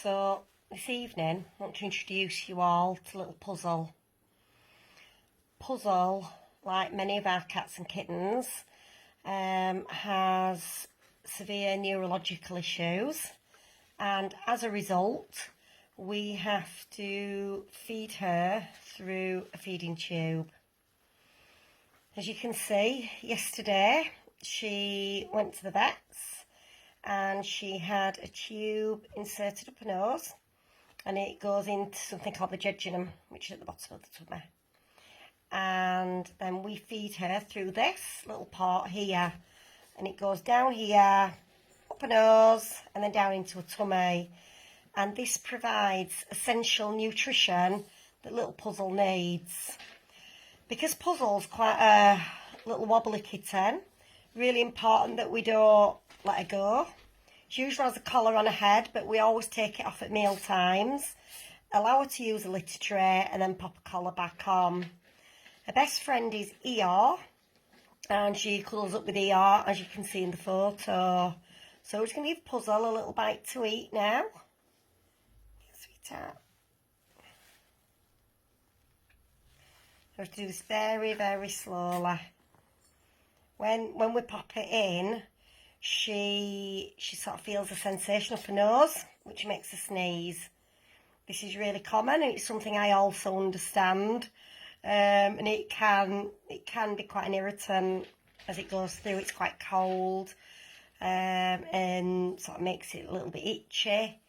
So this evening I want to introduce you all to a little puzzle. Puzzle, like many of our cats and kittens, has severe neurological issues, and as a result we have to feed her through a feeding tube. As you can see, yesterday she went to the vets and she had a tube inserted up her nose, and it goes into something called the jejunum, which is at the bottom of the tummy. And then we feed her through this little part here, and it goes down here, up her nose, and then down into her tummy. And this provides essential nutrition that little Puzzle needs. Because Puzzle's quite a little wobbly kitten, really important that we don't let her go. She usually has a collar on her head, but we always take it off at meal times, allow her to use a litter tray, and then pop a collar back on. Her best friend is ER, and she cuddles up with ER, as you can see in the photo. So we're just going to give Puzzle a little bite to eat now. Sweetheart. So we have to do this very, very slowly. When we pop it in, she sort of feels a sensation up her nose, which makes her sneeze. This is really common, and it's something I also understand. And it can be quite an irritant as it goes through. It's quite cold, and sort of makes it a little bit itchy.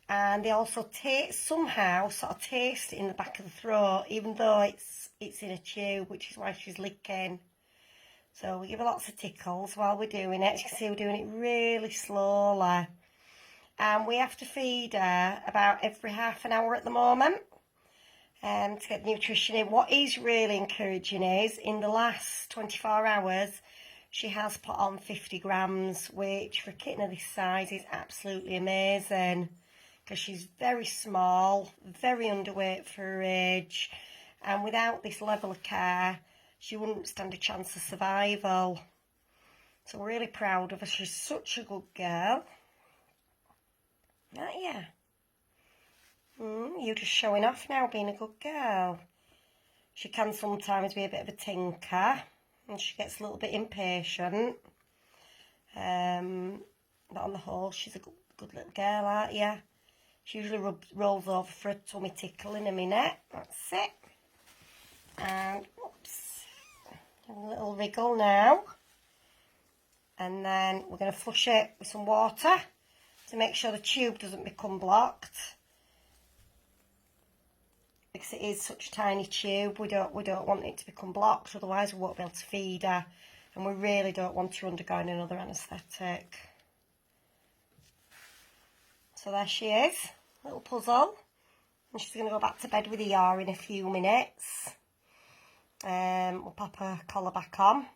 And they also somehow sort of taste it in the back of the throat, even though it's in a tube, which is why she's licking. So we give her lots of tickles while we're doing it. As you can see, we're doing it really slowly. And we have to feed her about every half an hour at the moment, to get nutrition in. What is really encouraging is, in the last 24 hours, she has put on 50 grams, which for a kitten of this size is absolutely amazing, because she's very small, very underweight for her age, and without this level of care, she wouldn't stand a chance of survival. So we're really proud of her. She's such a good girl. Aren't you? You're just showing off now, being a good girl. She can sometimes be a bit of a tinker, and she gets a little bit impatient. But on the whole, she's a good little girl, aren't you? She usually rolls over for a tummy tickle in a minute. That's it. And whoops, have a little wriggle now. And then we're going to flush it with some water to make sure the tube doesn't become blocked, because it is such a tiny tube. We don't want it to become blocked, otherwise we won't be able to feed her, and we really don't want her undergoing another anaesthetic. So there she is, little Puzzle, and she's going to go back to bed with ER in a few minutes. We'll pop her collar back on,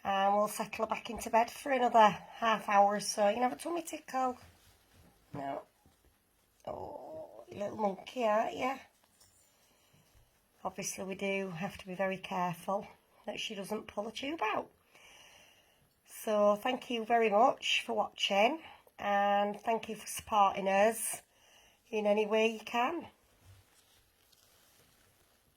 and we'll settle her back into bed for another half hour or so. You can have a tummy tickle. No. Oh, you little monkey, aren't you? Obviously we do have to be very careful that she doesn't pull the tube out. So thank you very much for watching, and thank you for supporting us in any way you can.